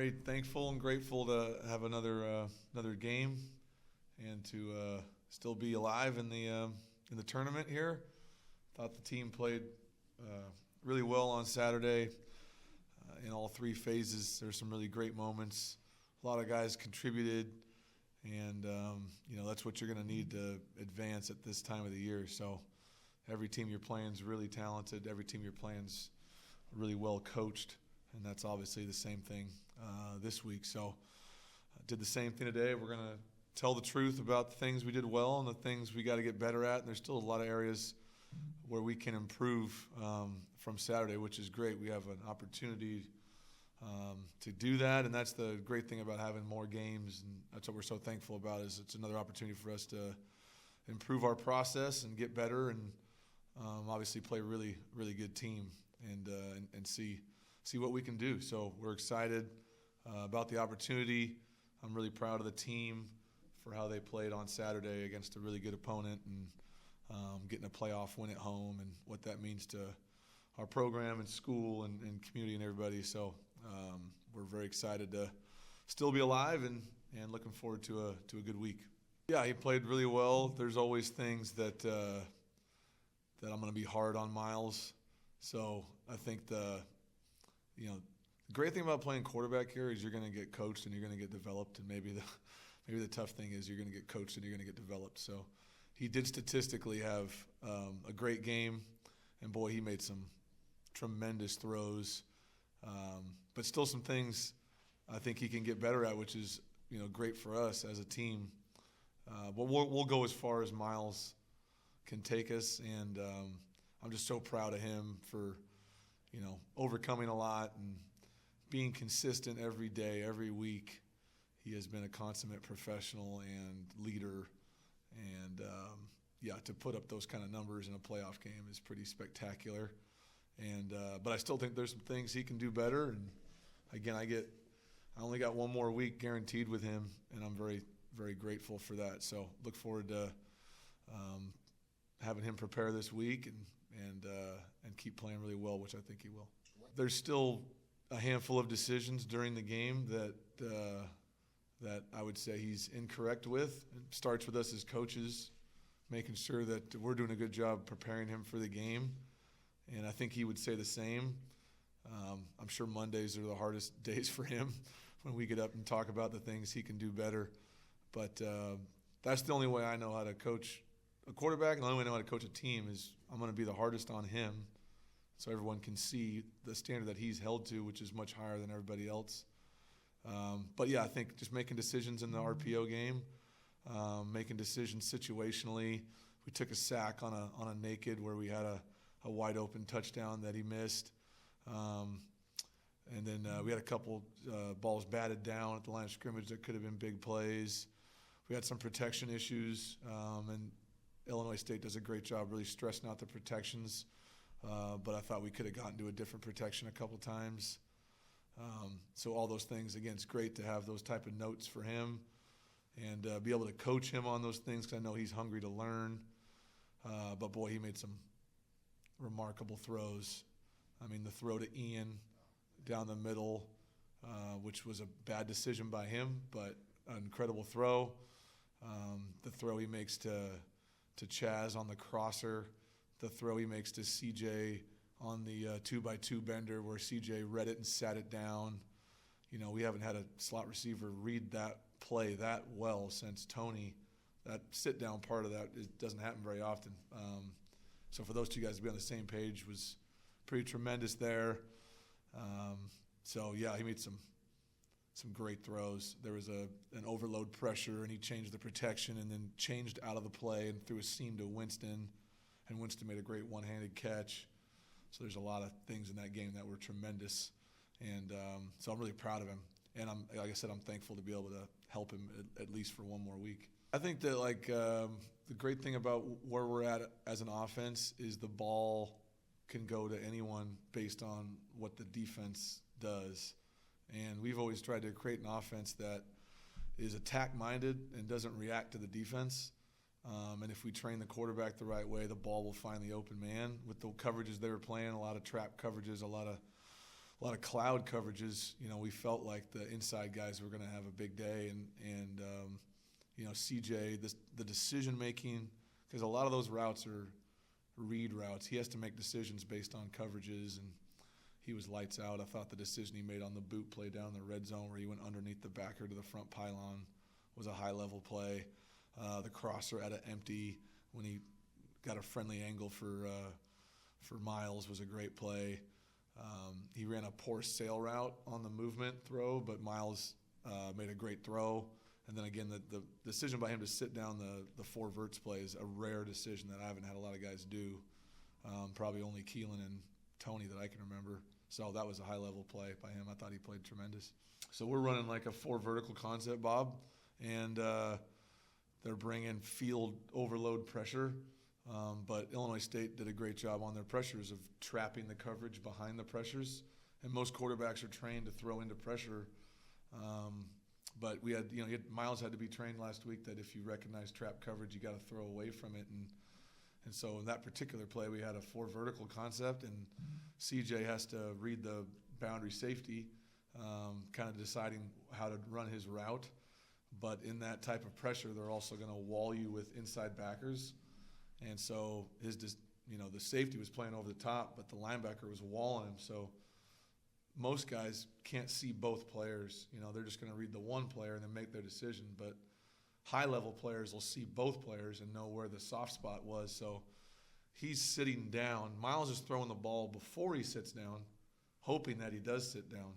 very thankful and grateful to have another game and to still be alive in the tournament here. Thought the team played really well on Saturday in all three phases. There's some really great moments. A lot of guys contributed, and that's what you're going to need to advance at this time of the year. So every team you're playing is really talented. Every team you're playing is really well coached, and that's obviously the same thing this week. So did the same thing today. We're going to tell the truth about the things we did well and the things we got to get better at. And there's still a lot of areas where we can improve from Saturday, which is great. We have an opportunity to do that, and that's the great thing about having more games, and that's what we're so thankful about. Is it's another opportunity for us to improve our process and get better, and obviously play a really, really good team and see what we can do. So we're excited about the opportunity. I'm really proud of the team for how they played on Saturday against a really good opponent, and getting a playoff win at home and what that means to our program and school and community and everybody. So we're very excited to still be alive and looking forward to a good week. Yeah, he played really well. There's always things that I'm going to be hard on Miles. So I think the great thing about playing quarterback here is you're going to get coached and you're going to get developed, and maybe the tough thing is you're going to get coached and you're going to get developed. So he did statistically have a great game, and boy, he made some tremendous throws, but still some things I think he can get better at, which is great for us as a team. But we'll go as far as Miles can take us, and I'm just so proud of him for overcoming a lot and being consistent every day, every week. He has been a consummate professional and leader, and to put up those kind of numbers in a playoff game is pretty spectacular. And but I still think there's some things he can do better. And again, I only got one more week guaranteed with him, and I'm very, very grateful for that. So look forward to having him prepare this week and keep playing really well, which I think he will. There's still a handful of decisions during the game that I would say he's incorrect with. It starts with us as coaches, making sure that we're doing a good job preparing him for the game. And I think he would say the same. I'm sure Mondays are the hardest days for him when we get up and talk about the things he can do better. But that's the only way I know how to coach a quarterback, and the only way I know how to coach a team is I'm going to be the hardest on him so everyone can see the standard that he's held to, which is much higher than everybody else. But yeah, I think just making decisions in the RPO game, making decisions situationally. We took a sack on a naked where we had a wide open touchdown that he missed. And then we had a couple balls batted down at the line of scrimmage that could have been big plays. We had some protection issues, and Illinois State does a great job really stressing out the protections. But I thought we could have gotten to a different protection a couple times. So all those things, again, it's great to have those type of notes for him and be able to coach him on those things, because I know he's hungry to learn. But boy, he made some remarkable throws. I mean, the throw to Ian down the middle, which was a bad decision by him, but an incredible throw. The throw he makes to Chaz on the crosser, the throw he makes to CJ on the 2x2 bender where CJ read it and sat it down. We haven't had a slot receiver read that play that well since Tony. That sit-down part of that doesn't happen very often. So for those two guys to be on the same page was pretty tremendous there. So yeah, he made some great throws. There was an overload pressure, and he changed the protection and then changed out of the play and threw a seam to Winston, and Winston made a great one-handed catch. So there's a lot of things in that game that were tremendous, and so I'm really proud of him. And like I said, I'm thankful to be able to help him at least for one more week. I think that the great thing about where we're at as an offense is the ball can go to anyone based on what the defense does. And we've always tried to create an offense that is attack-minded and doesn't react to the defense. And if we train the quarterback the right way, the ball will find the open man. With the coverages they were playing, a lot of trap coverages, a lot a lot of cloud coverages, we felt like the inside guys were going to have a big day, and CJ, the decision making, because a lot of those routes are read routes. He has to make decisions based on coverages, and he was lights out. I thought the decision he made on the boot play down the red zone where he went underneath the backer to the front pylon was a high-level play. The crosser at an empty when he got a friendly angle for Miles was a great play. He ran a poor sail route on the movement throw, but Miles made a great throw. And then again, the decision by him to sit down the four verts play is a rare decision that I haven't had a lot of guys do. Probably only Keelan and Tony that I can remember. So that was a high-level play by him. I thought he played tremendous. So we're running like a four vertical concept, Bob, and they're bringing field overload pressure. But Illinois State did a great job on their pressures of trapping the coverage behind the pressures. And most quarterbacks are trained to throw into pressure. But we had, Miles had to be trained last week that if you recognize trap coverage, you got to throw away from it. And so in that particular play, we had a four vertical concept, and CJ has to read the boundary safety, kind of deciding how to run his route. But in that type of pressure, they're also going to wall you with inside backers. And so the safety was playing over the top, but the linebacker was walling him. So most guys can't see both players. They're just going to read the one player and then make their decision. But high-level players will see both players and know where the soft spot was. So he's sitting down. Miles is throwing the ball before he sits down, hoping that he does sit down.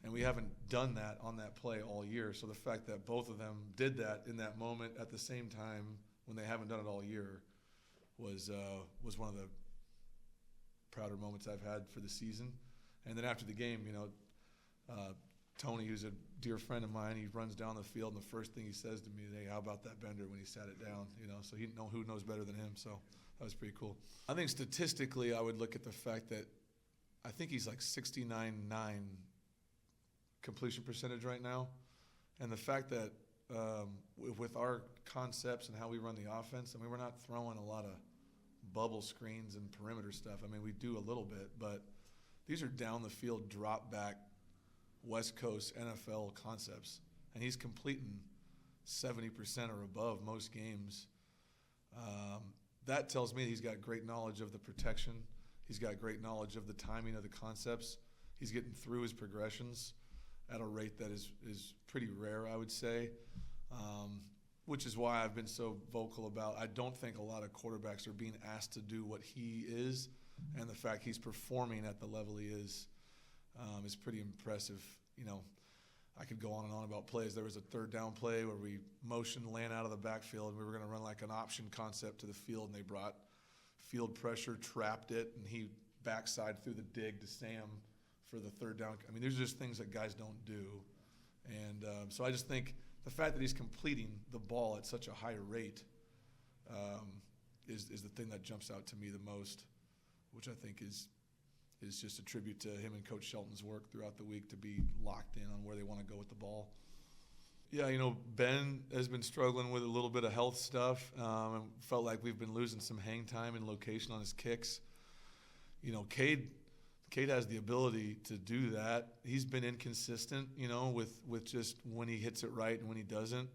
And we haven't done that on that play all year. So the fact that both of them did that in that moment at the same time when they haven't done it all year was one of the prouder moments I've had for the season. And then after the game, Tony, who's a dear friend of mine, he runs down the field, and the first thing he says to me is, "Hey, how about that bender?" when he sat it down, So who knows better than him? So that was pretty cool. I think statistically, I would look at the fact that I think he's like 69.9 completion percentage right now, and the fact that with our concepts and how we run the offense, we're not throwing a lot of bubble screens and perimeter stuff. We do a little bit, but these are down the field, drop back, West Coast NFL concepts, and he's completing 70% or above most games. That tells me he's got great knowledge of the protection. He's got great knowledge of the timing of the concepts. He's getting through his progressions at a rate that is pretty rare, I would say, which is why I've been so vocal about I don't think a lot of quarterbacks are being asked to do what he is, and the fact he's performing at the level he is pretty impressive. I could go on and on about plays. There was a third down play where we motioned Lan out of the backfield, and we were going to run like an option concept to the field, and they brought field pressure, trapped it, and he backside through the dig to Sam for the third down. These are just things that guys don't do. And so I just think the fact that he's completing the ball at such a high rate is the thing that jumps out to me the most, which I think is just a tribute to him and Coach Shelton's work throughout the week to be locked in on where they want to go with the ball. Yeah, Ben has been struggling with a little bit of health stuff, and felt like we've been losing some hang time and location on his kicks. Cade has the ability to do that. He's been inconsistent, with just when he hits it right and when he doesn't.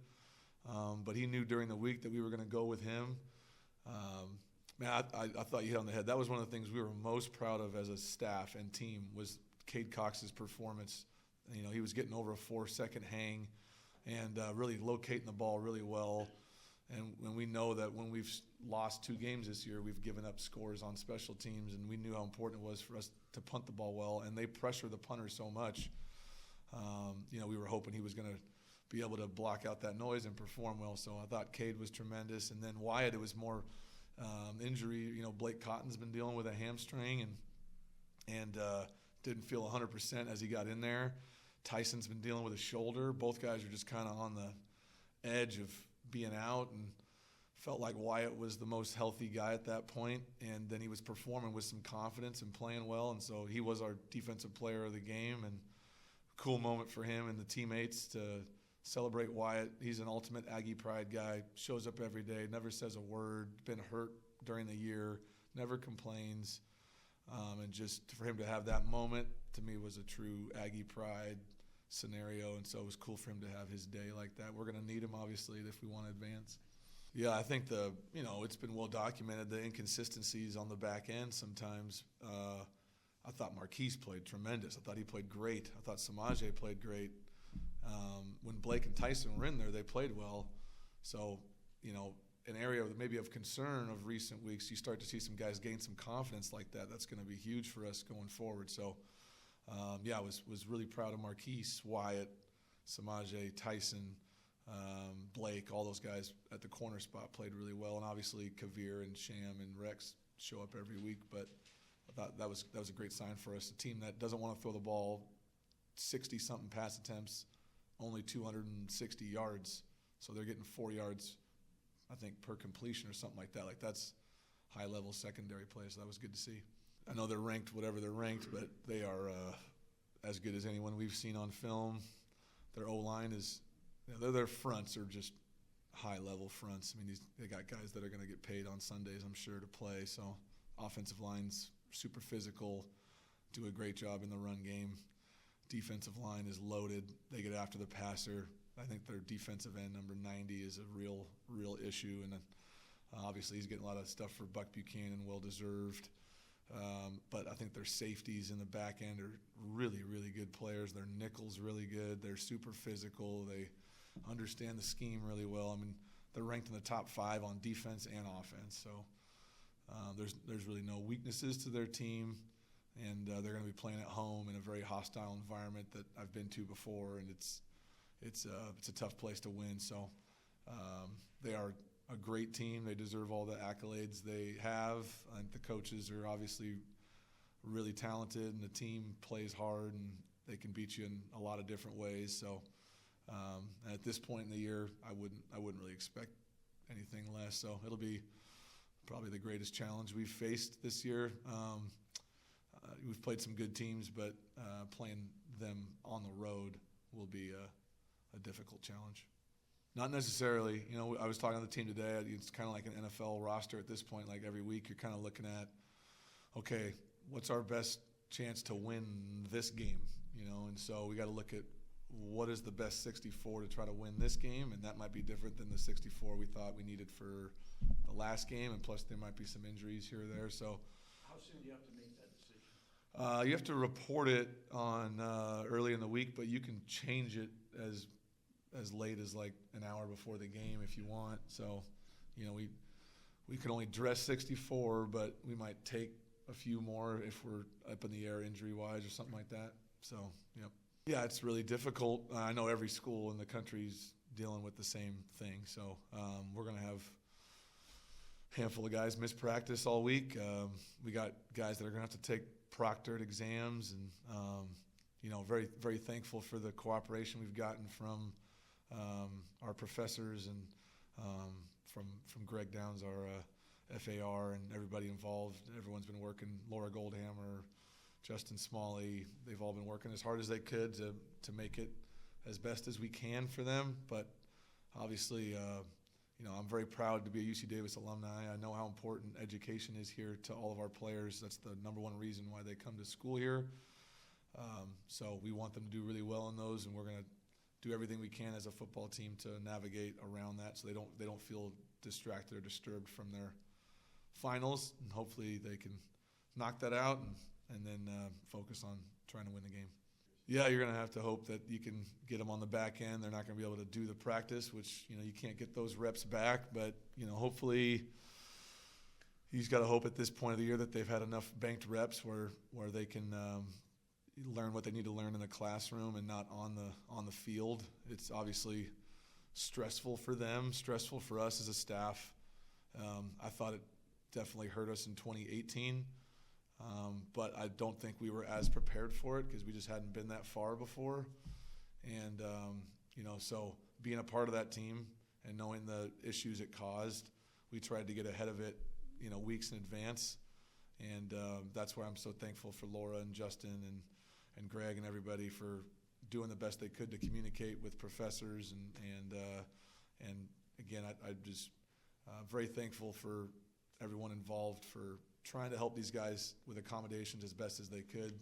But he knew during the week that we were going to go with him. I thought you hit on the head. That was one of the things we were most proud of as a staff and team was Cade Cox's performance. He was getting over a 4-second hang and really locating the ball really well. And when we know that when we've lost 2 games this year, we've given up scores on special teams, and we knew how important it was for us to punt the ball well, and they pressure the punter so much. We were hoping he was going to be able to block out that noise and perform well. So I thought Cade was tremendous. And then Wyatt, it was more injury. Blake Cotton's been dealing with a hamstring and didn't feel 100% as he got in there. Tyson's been dealing with a shoulder. Both guys are just kind of on the edge of being out, and felt like Wyatt was the most healthy guy at that point, and then he was performing with some confidence and playing well, and so he was our defensive player of the game, and cool moment for him and the teammates to celebrate Wyatt. He's an ultimate Aggie Pride guy, shows up every day, never says a word, been hurt during the year, never complains. And just for him to have that moment, to me, was a true Aggie pride scenario. And so it was cool for him to have his day like that. We're going to need him, obviously, if we want to advance. Yeah, I think it's been well documented, the inconsistencies on the back end sometimes. I thought Marquise played tremendous. I thought he played great. I thought Samaje played great. When Blake and Tyson were in there, they played well. So, an area maybe of concern of recent weeks, you start to see some guys gain some confidence like that. That's going to be huge for us going forward. So, I was really proud of Marquise, Wyatt, Samaje, Tyson, Blake, all those guys at the corner spot played really well. And obviously Kavir and Sham and Rex show up every week. But I thought that was a great sign for us. A team that doesn't want to throw the ball, 60-something pass attempts, only 260 yards. So they're getting 4 yards, I think, per completion or something like that. Like, that's high-level secondary play, so that was good to see. I know they're ranked whatever they're ranked, but they are as good as anyone we've seen on film. Their O-line is their fronts are just high-level fronts. I mean, they got guys that are going to get paid on Sundays, I'm sure, to play. So offensive line's super physical, do a great job in the run game. Defensive line is loaded. They get after the passer. I think their defensive end, number 90, is a real issue. And then obviously he's getting a lot of stuff for Buck Buchanan, well-deserved. But I think their safeties in the back end are really, really good players. Their nickel's really good. They're super physical. They understand the scheme really well. I mean, they're ranked in the top 5 on defense and offense. So there's really no weaknesses to their team. And they're going to be playing at home in a very hostile environment that I've been to before, and it's a tough place to win. So they are a great team. They deserve all the accolades they have. I think the coaches are obviously really talented, and the team plays hard, and they can beat you in a lot of different ways. So at this point in the year, I wouldn't really expect anything less. So it'll be probably the greatest challenge we've faced this year. We've played some good teams, but playing them on the road will be a difficult challenge. Not necessarily. I was talking to the team today. It's kind of like an NFL roster at this point. Like, every week you're kind of looking at, okay, what's our best chance to win this game? And so we got to look at what is the best 64 to try to win this game, and that might be different than the 64 we thought we needed for the last game, and plus there might be some injuries here or there. So how soon do you have to make that decision? You have to report it on early in the week, but you can change it as late as like an hour before the game if you want. So, we can only dress 64, but we might take a few more if we're up in the air injury-wise or something like that. So, yep. Yeah, it's really difficult. I know every school in the country's dealing with the same thing. So we're going to have a handful of guys miss practice all week. We got guys that are going to have to take proctored exams, and very, very thankful for the cooperation we've gotten from our professors and from Greg Downs, our FAR, and everybody involved. Everyone's been working. Laura Goldhammer, Justin Smalley, they've all been working as hard as they could to make it as best as we can for them. But obviously, I'm very proud to be a UC Davis alumni. I know how important education is here to all of our players. That's the number one reason why they come to school here. So we want them to do really well in those, and we're going to do everything we can as a football team to navigate around that, so they don't feel distracted or disturbed from their finals. And hopefully they can knock that out and then focus on trying to win the game. Yeah, you're going to have to hope that you can get them on the back end. They're not going to be able to do the practice, which, you can't get those reps back. But, hopefully he's got to hope at this point of the year that they've had enough banked reps where they can learn what they need to learn in the classroom and not on the field. It's obviously stressful for them, stressful for us as a staff. I thought it definitely hurt us in 2018. But I don't think we were as prepared for it because we just hadn't been that far before. And, so being a part of that team and knowing the issues it caused, we tried to get ahead of it, weeks in advance. And that's why I'm so thankful for Laura and Justin and Greg and everybody for doing the best they could to communicate with professors. And again, I just very thankful for everyone involved for trying to help these guys with accommodations as best as they could,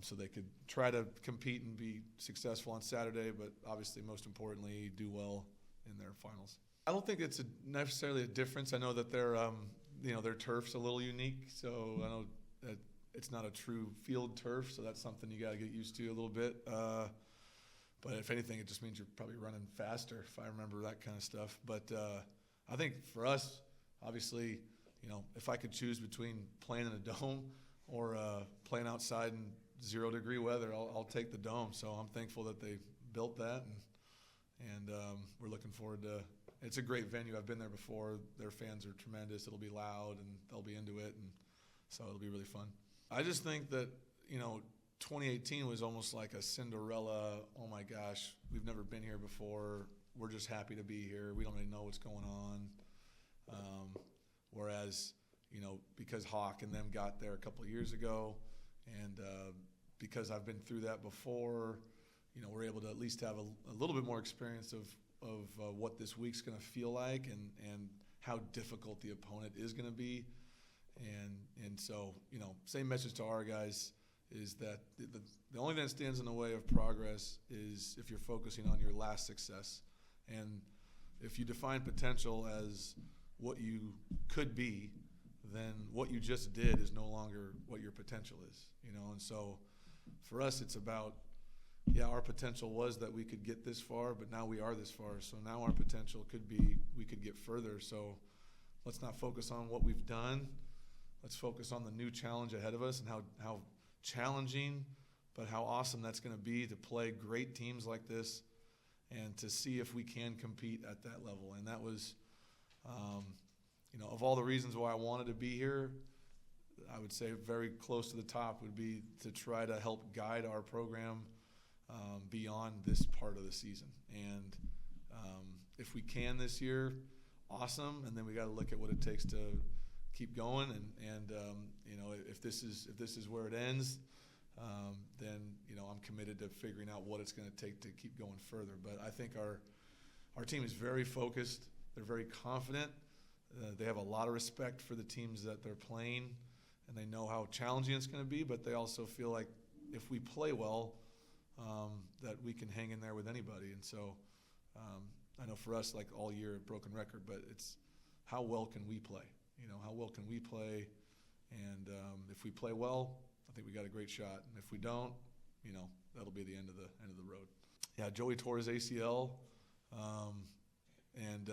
so they could try to compete and be successful on Saturday, but obviously most importantly do well in their finals. I don't think it's necessarily a difference. I know that their turf's a little unique, so I know that it's not a true field turf, so that's something you got to get used to a little bit. But if anything, it just means you're probably running faster, if I remember that kind of stuff. But I think for us, obviously, if I could choose between playing in a dome or playing outside in 0-degree weather, I'll take the dome. So I'm thankful that they built that, and we're looking forward to. It's a great venue. I've been there before. Their fans are tremendous. It'll be loud, and they'll be into it, and so it'll be really fun. I just think that 2018 was almost like a Cinderella. Oh my gosh, we've never been here before. We're just happy to be here. We don't really know what's going on. Whereas, because Hawk and them got there a couple of years ago, and because I've been through that before, we're able to at least have a little bit more experience of what this week's going to feel like and how difficult the opponent is going to be. And so, same message to our guys is that the only thing that stands in the way of progress is if you're focusing on your last success. And if you define potential as what you could be, then what you just did is no longer what your potential is, And so for us, it's about, our potential was that we could get this far, but now we are this far. So now our potential could be we could get further. So let's not focus on what we've done. Let's focus on the new challenge ahead of us and how challenging, but how awesome that's going to be to play great teams like this and to see if we can compete at that level. And that was, of all the reasons why I wanted to be here, I would say very close to the top would be to try to help guide our program beyond this part of the season. And if we can this year, awesome. And then we got to look at what it takes to keep going. And if this is where it ends, then I'm committed to figuring out what it's going to take to keep going further. But I think our team is very focused. They're very confident. They have a lot of respect for the teams that they're playing, and they know how challenging it's going to be. But they also feel like if we play well, that we can hang in there with anybody. And so I know for us, like all year, broken record, but it's how well can we play? How well can we play? And if we play well, I think we got a great shot. And if we don't, that'll be the end of the road. Yeah, Joey tore his ACL, and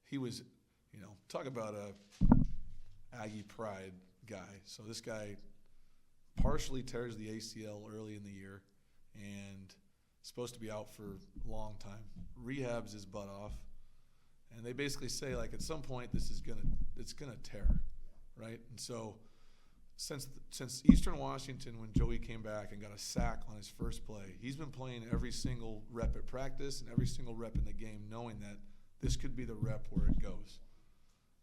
he was, talk about a Aggie pride guy. So this guy partially tears the ACL early in the year, and supposed to be out for a long time. Rehabs his butt off, and they basically say like at some point it's gonna tear, right? And so since Eastern Washington, when Joey came back and got a sack on his first play, he's been playing every single rep at practice and every single rep in the game, knowing that this could be the rep where it goes.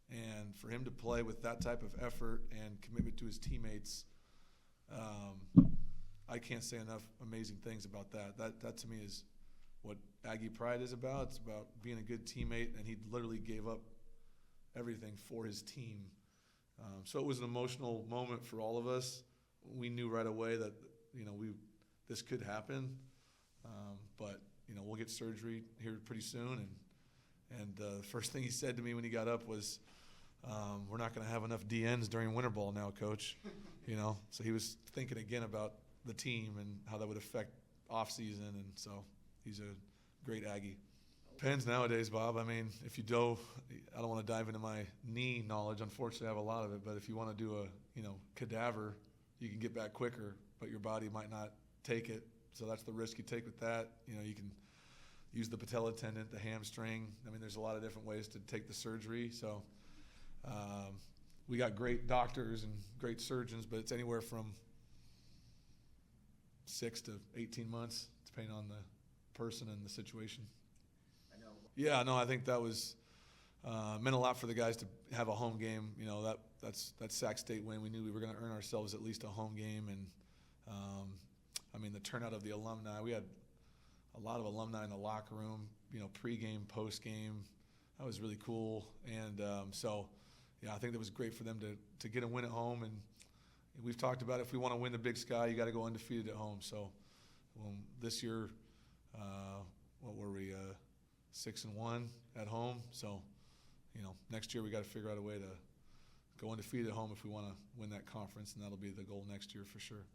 And for him to play with that type of effort and commitment to his teammates, I can't say enough amazing things about that. That to me is what Aggie pride is about. It's about being a good teammate, and he literally gave up everything for his team. So it was an emotional moment for all of us. We knew right away that this could happen, but we'll get surgery here pretty soon. And the first thing he said to me when he got up was, "We're not going to have enough DNs during winter ball now, Coach." So he was thinking again about the team and how that would affect off season, and so he's a great Aggie. Depends nowadays, Bob. I mean, if you I don't want to dive into my knee knowledge. Unfortunately, I have a lot of it. But if you want to do a cadaver, you can get back quicker, but your body might not take it. So that's the risk you take with that. You can use the patella tendon, the hamstring. I mean, there's a lot of different ways to take the surgery. So we got great doctors and great surgeons, but it's anywhere from 6 to 18 months, depending on the person and the situation. I know. Yeah, no, I think that was meant a lot for the guys to have a home game. That's Sac State win. We knew we were going to earn ourselves at least a home game, and the turnout of the alumni. We had a lot of alumni in the locker room. Pregame, postgame. That was really cool, and so yeah, I think that was great for them to get a win at home. And we've talked about if we want to win the Big Sky, you got to go undefeated at home. So this year, what were we, 6-1 at home? So, next year we got to figure out a way to go undefeated at home if we want to win that conference, and that'll be the goal next year for sure.